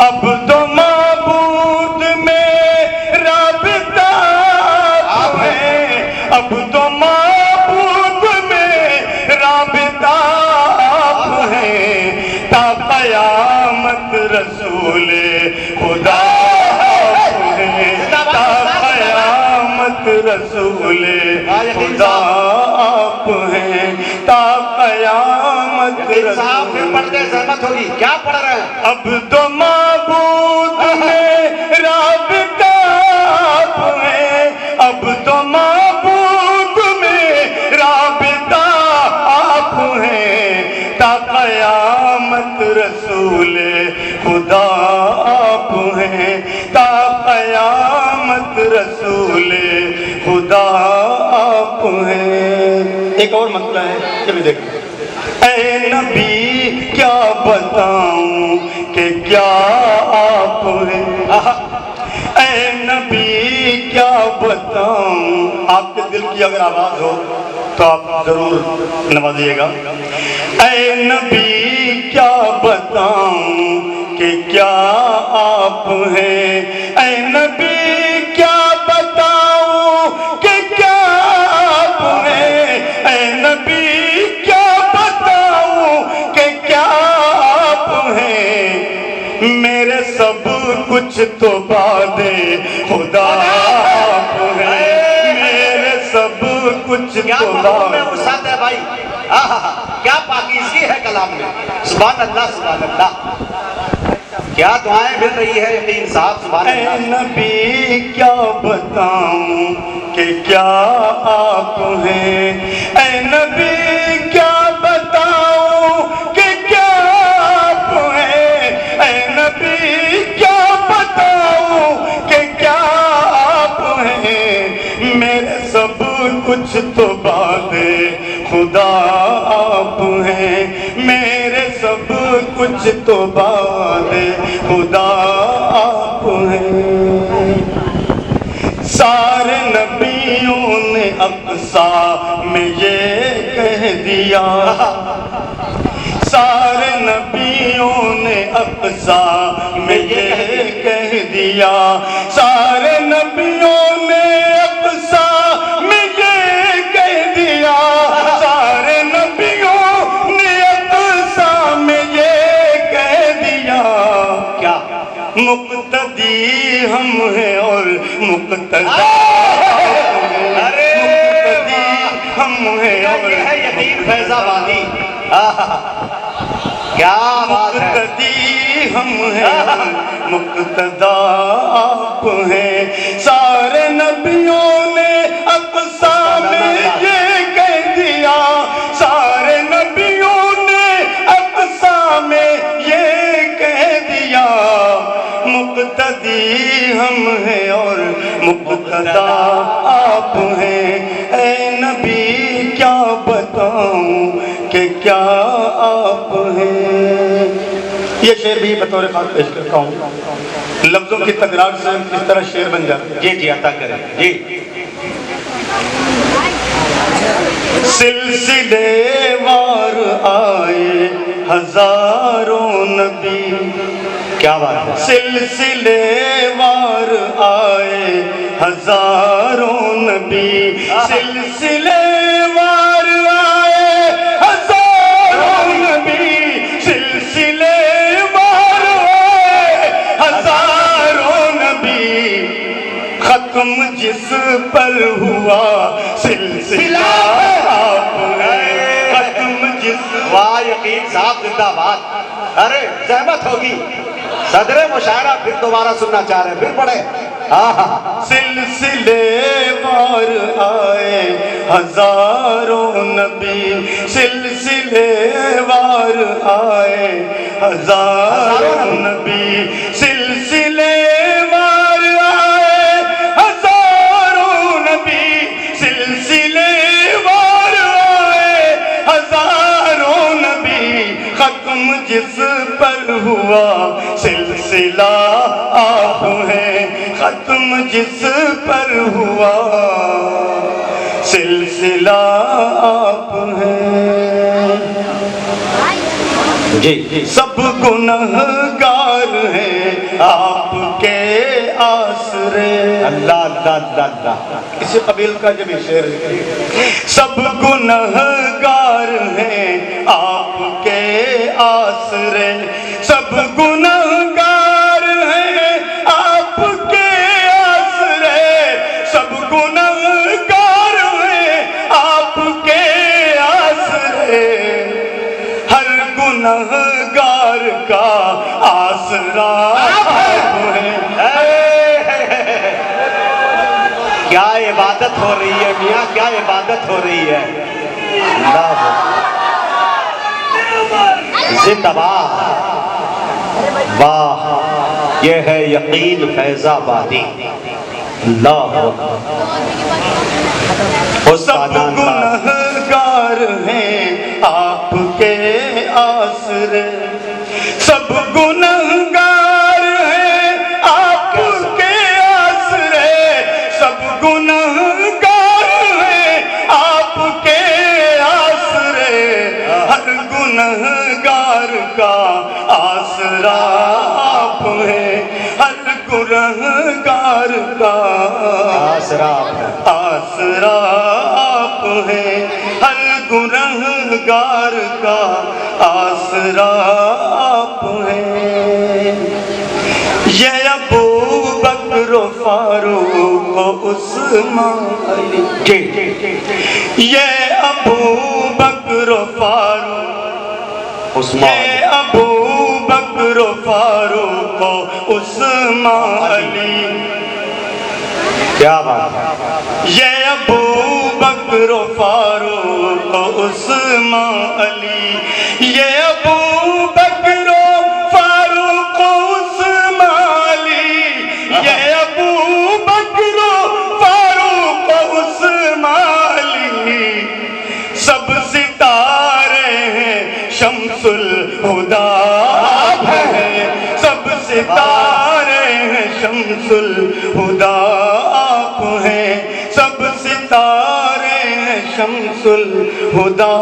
اب تو معبود میں رابطہ آپ ہے، اب تو معبود میں رابطہ آپ ہے، تا قیامت رسول خدا آپ ہے، تا قیامت رسول خدا آپ ہیں، تا قیامت صاحب پھر پڑھتے زحمت ہوگی، کیا پڑھ رہے ہیں؟ اب تو معبود میں رابطہ آپ ہیں، اب تو معبود میں رابطہ آپ ہیں، تا قیامت رسول خدا آپ ہیں، تا قیامت رسول خدا آپ ہیں۔ ایک اور مسئلہ ہے یہ بھی دیکھیں، اے نبی کیا بتاؤں کہ کیا آپ ہیں، اے نبی کیا بتاؤں، آپ کے دل کی اگر آواز ہو تو آپ ضرور نوازیے گا، اے نبی کیا بتاؤں کہ کیا آپ ہیں، اے نبی کیا بتاؤں کہ کیا آپ ہیں، اے نبی کیا بتاؤں کہ کیا آپ ہیں، میرے سب کچھ تو باد خدا آپ ہیں، میرے سب کچھ تو میں استاد ہے بھائی، کیا پاکیزگی ہے کلام میں، سبحان اللہ سبحان اللہ، کیا دعائیں مل رہی ہے یقین صاحب، سبحان اللہ۔ اے نبی کیا بتاؤں کہ کیا آپ ہیں، اے نبی کیا بتاؤں کہ کیا آپ ہیں، اے نبی کیا بتاؤں کہ کیا آپ ہیں، میرے سب کچھ تو باد خدا آپ ہیں، میرے سب کچھ تو باد خدا آپ ہیں، سارے نبیوں نے اقصیٰ میں یہ کہہ دیا، سارے نبیوں نے اقصیٰ میں یہ کہہ دیا، سارے نبیوں نے اقصیٰ میں یہ کہہ دیا، سارے نبیوں نے اقصیٰ میں یہ کہہ دیا، کیا مقتدی ہم ہیں اور مقتدی ہم ہیں اور یہ ہے یقین فیض آبادی، کیا بات ہے، مقتدی ہم ہیں مقتدا آپ ہیں، سارے نبیوں نے اقصیٰ میں یہ کہہ دیا، سارے نبیوں نے اقصیٰ میں یہ کہہ دیا، مقتدی ہم ہیں اور مقتدا آپ ہیں، اے نبی کیا بتاؤں کہ کیا آپ ہیں۔ یہ شعر بھی بطور خاص پیش کرتا ہوں، لفظوں کی تکرار سے اس طرح شعر بن جاتا ہے۔ جی جی عطا کریں جی۔ سلسلے وار آئے ہزاروں نبی، کیا بات ہے، سلسلے وار آئے ہزاروں نبی، سلسلے وار آئے ہزاروں نبی، سلسلے وار آئے ہزاروں نبی، ختم جس پر ہوا سلسلہ آپ ہے، ختم جس، واہ یقین صاحب زندہ باد، ارے زحمت ہوگی، صدر مشاعرہ پھر دوبارہ سننا چاہ رہے ہیں، پھر پڑھیں، سلسلے وار آئے ہزاروں نبی، سلسلے وار آئے ہزاروں نبی، سلسلے وار آئے ہزاروں نبی، سلسلے وار آئے ہزاروں نبی، ختم جس پر ہوا سلسلہ آپ ہیں، ختم جس پر ہوا سلسلہ آپ ہیں۔ جی سب گنہگار ہیں آپ کے آسرے. اللہ اللہ اللہ اللہ. اسی قبیل کا جب یہ شعر ہے. سب گنہگار ہیں آپ کے آسرے. سب گنہگار ہیں آپ کے آسرے. سب گنہگار ہیں آپ کے آسرے. ہر گنہگار کا آسرا آپ ہیں. کیا عبادت ہو رہی ہے میاں, کیا عبادت ہو رہی ہے. اللہ زندہ باد. واہ, یہ ہے یقین فیض آبادی. اللہ سب گنہگار ہیں آپ کے آسرے. سب گنہگار ہیں آپ کے آسرے. سب گنہگار ہیں آپ کے آسرے. ہر گنہگار کا آسرا آپ ہیں. ہر گنہگار کا آسرا آسرا آپ ہیں. ہر گنہگار کا آسرا آپ ہیں. یہ ابو بکر و فاروق و عثمان علی. یہ ابو بکر و فاروق, یہ ابو بکر و فاروق و عثمان علی. کیا بات ہے. یہ ابو بکر و فاروق و عثمان علی. یہ ابو بکر و فاروق و عثمان علی. یہ ابو بکر و فاروق و عثمان علی. سب ستارے ہیں شمس الہدا آپ ہیں. سب ستارے ہیں شمس الہدا آپ ہیں. سب ستارے ہیں شمس الہدا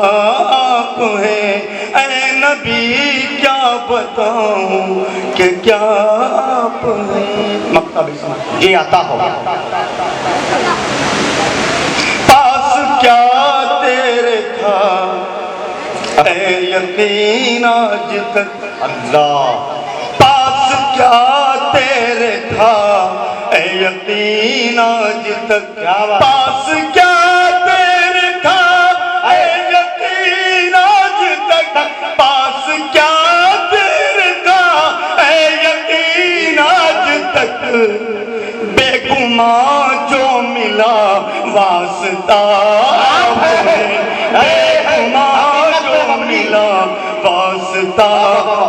آپ ہیں. اے نبی کیا بتاؤں کہ کیا آپ ہیں. مکتب اسماعیل جی عطا ہو. پاس کیا تیرے تھا اے یقین آج تک. اللہ پاس کیا تیرے تھا اے یقین آج تک. پاس کیا تیرے تھا اے یقین آج تک. پاس کیا تیرے تھا اے یقین آج تک. بے گمان جو ملا واسطہ آپ ہیں. بے گمان جو ملا واسطہ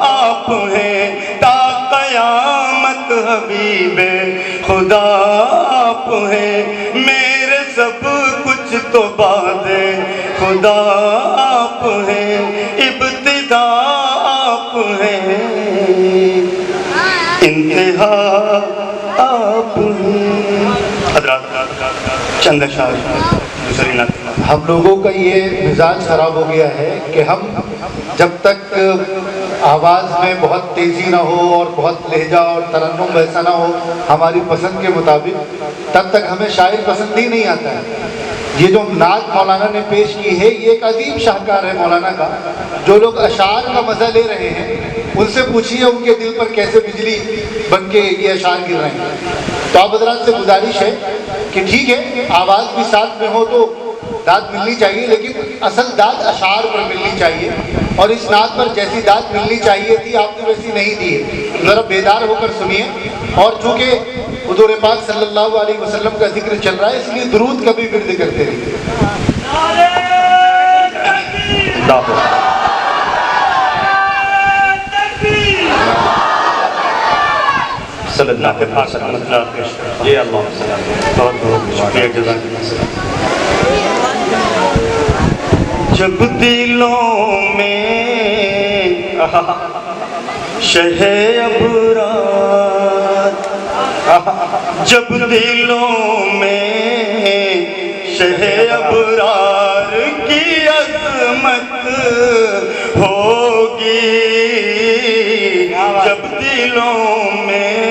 آپ ہیں. تا قیامت حبیب خدا آپ ہیں. میرے سب کچھ تو بعد خدا آپ ہیں. ابتدا آپ ہیں, انتہا آپ ہیں. حضرات چند اشعار دوسری نعت. ہم لوگوں کا یہ مزاج خراب ہو گیا ہے کہ ہم جب تک آواز میں بہت تیزی نہ ہو اور بہت لہجہ اور ترنم ویسا نہ ہو ہماری پسند کے مطابق, تب تک ہمیں شاعر پسند ہی نہیں آتا ہے. یہ جو نعت مولانا نے پیش کی ہے یہ ایک عظیم شاہکار ہے مولانا کا. جو لوگ اشعار کا مزہ لے رہے ہیں ان سے پوچھیے ان کے دل پر کیسے بجلی بن کے یہ اشعار گر رہے ہیں. تو آپ حضرات سے گزارش ہے کہ ٹھیک ہے آواز بھی ساتھ میں ہو تو داد ملنی چاہیے, لیکن اصل داد اشعار پر ملنی چاہیے. اور اس نعت پر جیسی داد ملنی چاہیے تھی آپ نے ویسی نہیں دی ہے. ذرا بیدار ہو کر سنیے. اور چونکہ حضور پاک صلی اللہ علیہ وسلم کا ذکر چل رہا ہے اس لیے درود کا بھی ورد کرتے رہیے. صلی اللہ علیہ وسلم. جی اللہ بہت بہت شکریہ, جزاک اللہ. جب دلوں میں شہ ابرار, جب دلوں میں شہ ابرار کی عظمت ہوگی. جب دلوں میں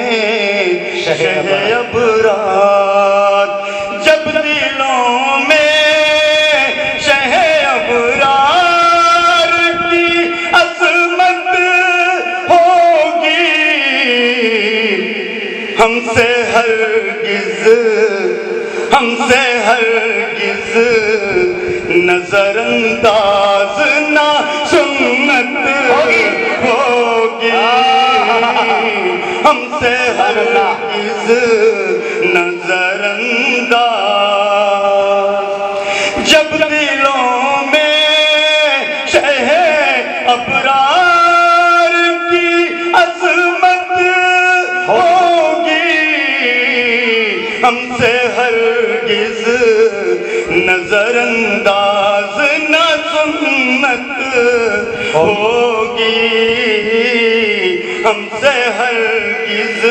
شہ ابرار، جب دلوں میں شہ ابرار کی عظمت ہوگی، ہم سے ہرگز نظر انداز نہ سنت ہوگی، ہم سے ہرگز نظر انداز، جب دلوں میں شہ ابرار کی عظمت ہوگی، ہم سے ہرگز نظر انداز نہ سنت ہوگی، ہم سے ہرگز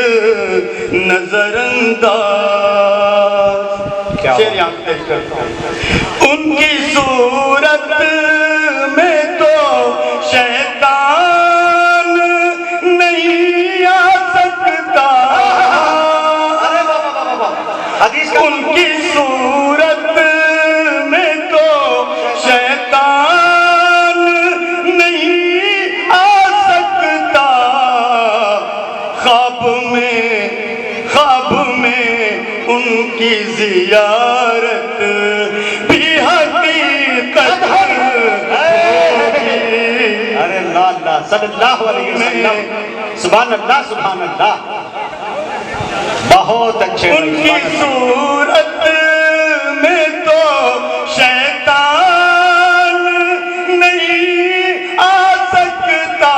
نظر انداز۔ شعر یہاں پیش کرتا ہوں۔ ان کی صورت میں تو شیطان نہیں آ سکتا، ان کی صورت میں تو شیطان نہیں آ سکتا، خواب میں ان کی زیارت بھی حقیقت ہوگی۔ ارے اللہ صلی اللہ علیہ وسلم، سبحان اللہ سبحان اللہ، بہت اچھے۔ ان کی صورت میں تو شیطان نہیں آ سکتا،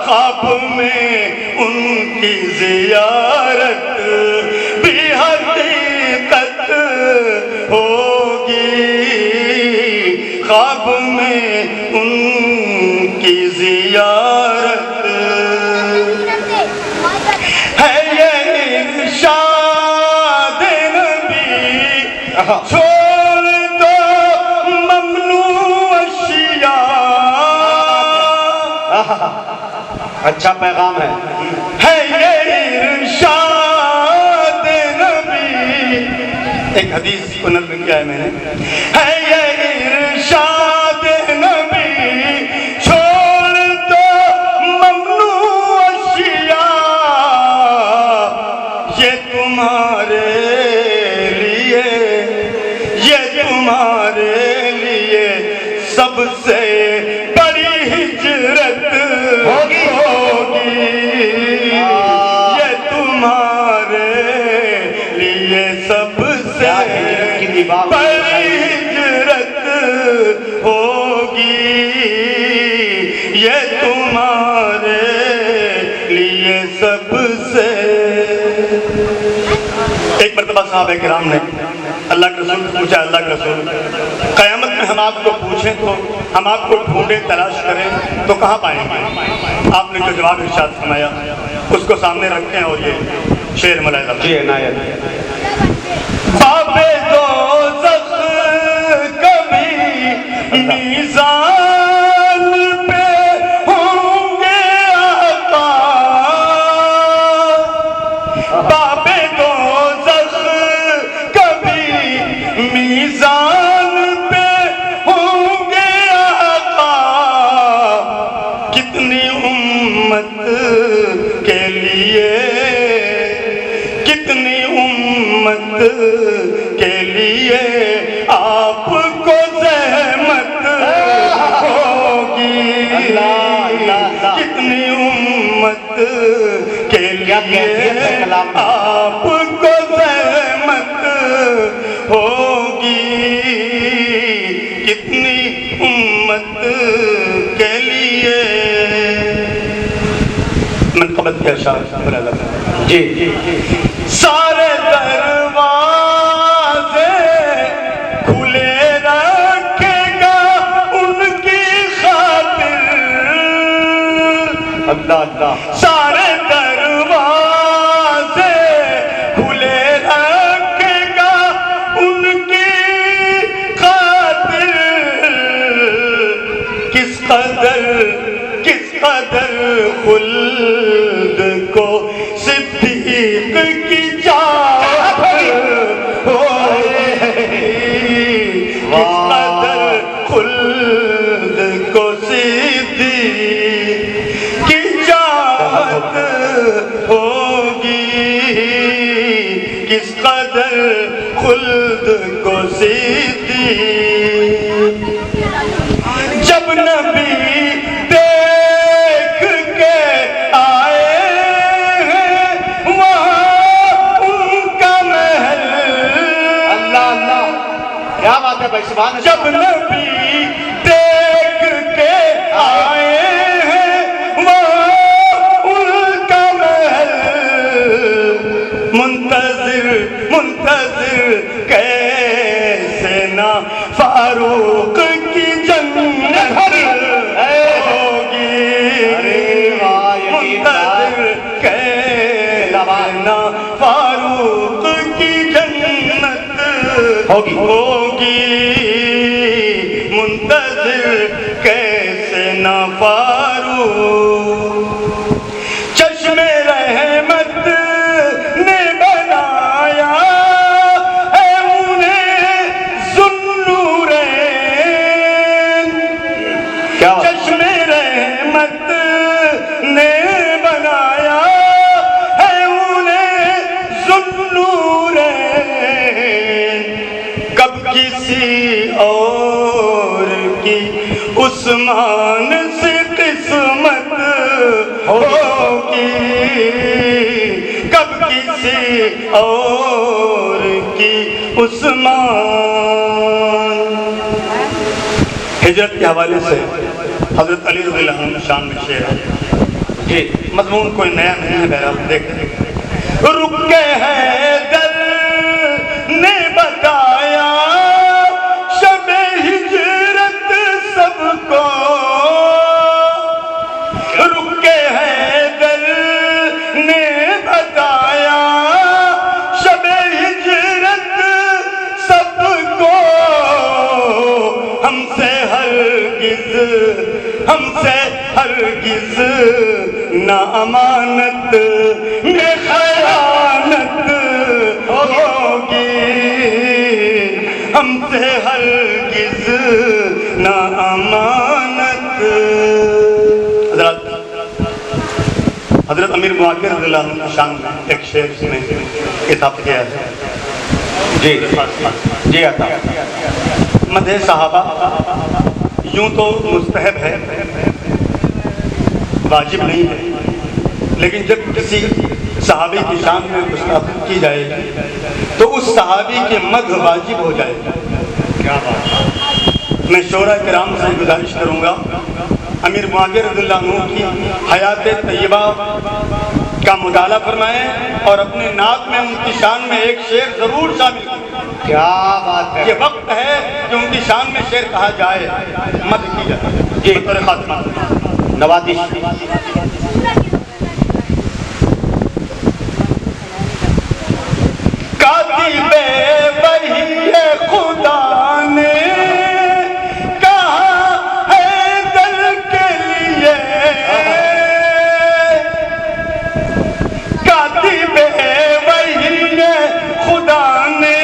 خواب میں ان کی زیارت بھی حقیقت ہوگی، خواب میں ان کی زیارت ہے، یہ ارشاد نبی چھوڑ دو ممنوع اشیاء، اچھا پیغام ہے۔ یہ ارشاد نبی، ایک حدیث کو نظم کیا ہے میں نے، ہے یہ ارشاد نبی چھوڑ دو ممنوع اشیاء، یہ تمہارے لیے سب سے بڑی ہجرت ہوگی، یہ تمہارے لیے سب سے بڑی ہجرت ہوگی، یہ تمہارے لیے سب سے۔ ایک مرتبہ صحابہ کرام نے اللہ کے رسول سے پوچھا، اللہ کے رسول قیامت میں ہم آپ کو پوچھیں تو ہم آپ کو ڈھونڈیں تلاش کریں تو کہاں پائیں گے؟ آپ نے جو جواب ارشاد فرمایا اس کو سامنے رکھیں اور یہ شعر ملاحظہ جی عنایت۔ باب دوزخ کبھی میزان پہ ہوں گے آقا، باب دوزخ کبھی میزان پہ ہوں گے آقا، کتنی امت کے لیے، کتنی امت کے لیے آپ کو زحمت ہوگی، کتنی امت کے لیے آپ کو زحمت ہوگی، کتنی امت کے لیے۔ منقبت کے اشعار جی سارے دروازے کھلے رکھے گا ان کی خاطر، اللہ اللہ، سارے دروازے کھلے رکھے گا ان کی خاطر، کس قدر خلد کو صدیق کی چاہت ہوگی، کس قدر خلد کو صدیق کی چاہت ہوگی، کس قدر خلد کو صدیق، جب نبی دیکھ کے آئے ہیں وہاں ان کا محل، اللہ اللہ، کیا بات ہے بھائی، سبحان اللہ۔ جب نبی دیکھ کے آئے ہیں وہاں ان کا محل، منتظر منتظر کیسے نہ فاروق کی جنت ہوگی، منتظر کیسے نہ فاروق کی جنت ہوگی، منتظر کیسے نہ فاروق، چشم رحمت نے بنایا ہے انہیں ذوالنورین، کیا بات؟ چشم رحمت نے بنایا ہے انہیں ذوالنورین، کب کسی اور کی عثمان سے قسمت ہوگی، کب کسی اور کی عثمان۔ ہجرت کے حوالے سے حضرت علی رضی اللہ عنہ شان میں شعر ہے، جی مضمون کوئی نیا نہیں ہے، بہرحال دیکھتے رک کے حیدر نے بتایا شب ہجرت سب کو، رک کے حیدر نے بتایا شب ہجرت سب کو، ہم سے ہرگز نہ امانت میں خیانت ہوگی، ہم سے ہرگز نہ امانت۔ حضرت امیر معاقر رضی اللہ عنہ کی شان میں ایک شعر میں کتاب کیا ہے، جی جی عطا، مدح صحابہ یوں تو مستحب ہے، واجب نہیں ہے، لیکن جب کسی صحابی کی شان میں گستاخی کی جائے تو اس صحابی کے مدح واجب ہو جائے گا۔ کیا بات ہے۔ میں شعراء کرام سے گزارش کروں گا امیر معاقر رضی اللہ عنہ کی حیات طیبہ کا مطالعہ فرمائیں اور اپنے نعت میں ان کی شان میں ایک شعر ضرور شامل کریں۔ کیا بات ہے، یہ وقت ہے کہ ان کی شان میں شعر کہا جائے، مدح کی جائے۔ جی بطور خاتمہ نوازش۔ کاتب وحی خدا نے کہا ہے دل کے لیے، کاتب وحی خدا نے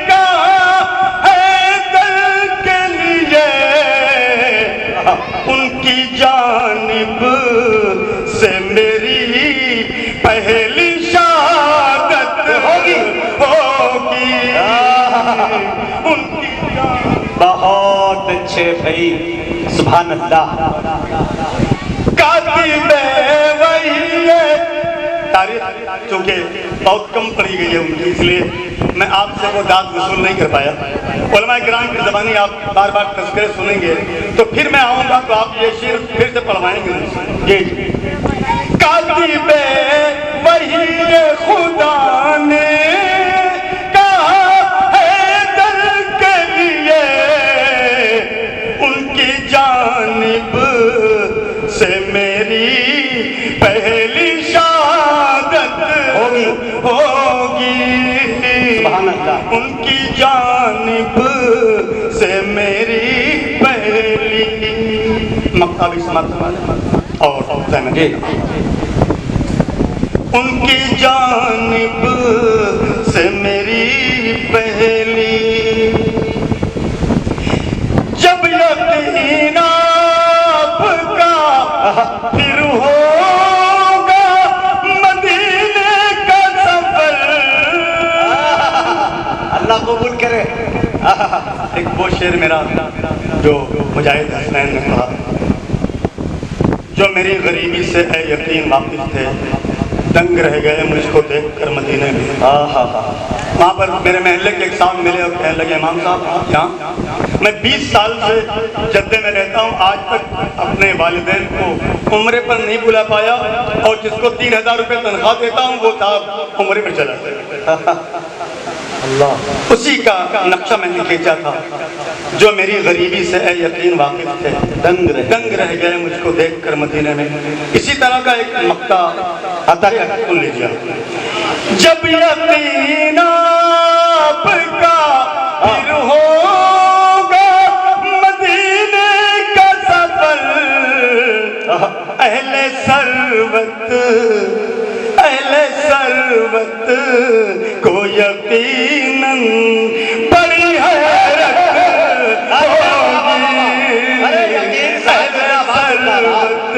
کہا ہے دل کے لیے، ان کی جانب سے میری پہلی شہادت ہوگی، ان کی بہت اچھے بھائی، سبحان اللہ۔ کاتب وحی ہے، تاریخ چونکہ بہت کم پڑھی گئی ہے ان کی، اس لیے میں آپ سے وہ داد وصول نہیں کر پایا۔ علماء کرام کی زبانی آپ بار بار تذکرے سنیں گے تو پھر میں آؤں گا تو آپ یہ شعر پھر سے پڑھوائیں گے مجھ سے۔ جی کاتب وحی خدا نے کہا ہے دل کے لیے، ان کی جانب سے میری پہلی شہادت ہوگی، سبحان اللہ۔ ان کی جانب سے میری پہلی مکتبی سمت اور جی ان کی جانب سے میری پہلی جب یقین آپ کا پھر ہوگا مدینے کا سفر. اللہ قبول کرے. ایک وہ شعر میرا جو مجاہد حسنین نے کہا، جو میری غریبی سے اے یقین واقف تھے، دنگ رہ گئے مجھ کو دیکھ کر مدینے میں. وہاں پر میرے محلے کے ایک صاحب ملے اور کہنے لگے امام صاحب آپ یہاں؟ میں 20 سال سے جدے میں رہتا ہوں، آج تک اپنے والدین کو عمرے پر نہیں بلا پایا، اور جس کو 3000 روپے تنخواہ دیتا ہوں وہ صاحب عمرے پر چلا گیا. اللہ. اسی کا نقشہ میں نے کھینچا تھا، جو میری غریبی سے اے یقین واقف تھے، دنگ رہ گئے مجھ کو دیکھ کر مدینے میں. اسی طرح کا ایک مقطع عطا کر سن لیجیے. جب یقین آپ کا پھر ہوگا مدینے کا سفر، اہل ثروت کو یقیناً بڑی حیرت ہوگی. اہل ثروت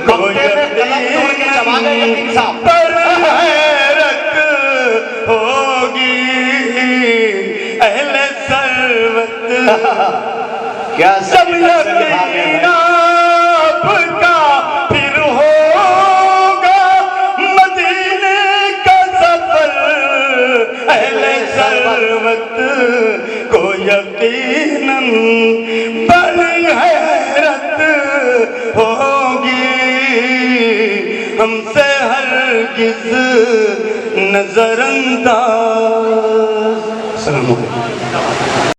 کو یقیناً بڑی حیرت ہوگی. اہل ثروت کیا سب یقین آپ کا پھر ہوگا مدینے کا سفر، اہل ثروت کو یقیناً بڑی حیرت ہوگی. ہم سے ہرگز نظر انداز.